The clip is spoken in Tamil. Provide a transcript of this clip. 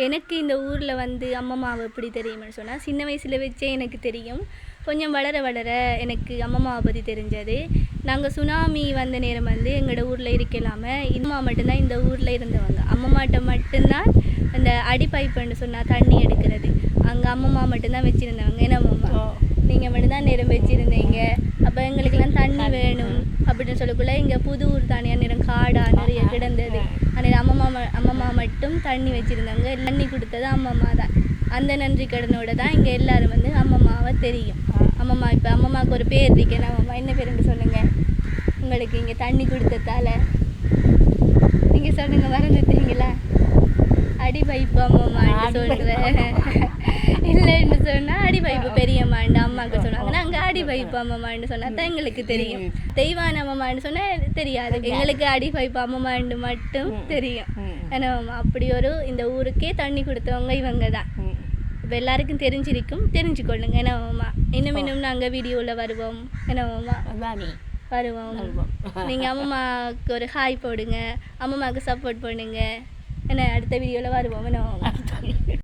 எனக்கு இந்த ஊரில் வந்து அம்மம்மாவை எப்படி தெரியும்னு சொன்னால் சின்ன வயசில் வச்சே எனக்கு தெரியும். கொஞ்சம் வளர வளர எனக்கு அம்மம்மாவை பற்றி தெரிஞ்சது. நாங்கள் சுனாமி வந்த நேரம் வந்து எங்களோட ஊரில் இருக்கலாமல் அம்மா மட்டும்தான் இந்த ஊரில் இருந்தவங்க. அம்மம்மாட்ட மட்டும்தான் அந்த அடிப்பைப்புன்னு சொன்னால் தண்ணி எடுக்கிறது அங்கே அம்மம்மா மட்டும்தான் வச்சுருந்தவங்க. ஏன்னா அம்மம்மா நீங்கள் மட்டும்தான் நேரம் வச்சுருந்தீங்க. அப்போ எங்களுக்கெல்லாம் தண்ணி வேணும் அப்படின்னு சொல்லக்குள்ள இங்கே புது ஊர் தானியாக நேரம் காடாக நிறைய கிடந்தது. ஆனால் அம்மம்மா மட்டும் தண்ணி வச்சுருந்தாங்க. தண்ணி கொடுத்தது அம்மம்மா தான். அந்த நன்றி கடனோட தான் இங்கே எல்லோரும் வந்து அம்மம்மாவை தெரியும். அம்மம்மா இப்போ அம்மம்மாவுக்கு ஒரு பேர் இருக்கேன். அம்மம்மா என்ன பேருன்னு சொல்லுங்கள். உங்களுக்கு இங்கே தண்ணி கொடுத்ததால நீங்கள் சொல்லுங்கள், மறந்துட்டீங்களா? அடிபைப்பு அம்மம்மான்னு சொல்கிறேன். இல்லைன்னு சொன்னால் அடிபைப்பு பெரியம்மாண்டு அம்மாவுக்கு சொன்னாங்கன்னா அங்கே அடிபைப்பு அம்மம்மான்னு சொன்னால் தான் எங்களுக்கு தெரியும். தெய்வான அம்மம்மான்னு சொன்னால் தெரியாது. எங்களுக்கு அடிபைப்பு அம்மம்மாண்டு மட்டும் தெரியும். ஏன்னா அப்படி ஒரு இந்த ஊருக்கே தண்ணி கொடுத்தவங்க இவங்க தான். இப்போ எல்லாருக்கும் தெரிஞ்சிருக்கும், தெரிஞ்சுக்கொள்ளுங்க. என்னவாம்மா இன்னும் நாங்கள் வீடியோவில் வருவோம். என்னவாம்மா வருவோம். நீங்கள் அம்மம்மாவுக்கு ஒரு ஹாய் போடுங்க, அம்மம்மாவுக்கு சப்போர்ட் பண்ணுங்க. என்ன அடுத்த வீடியோவில் வருவோம். என்னவாம்மா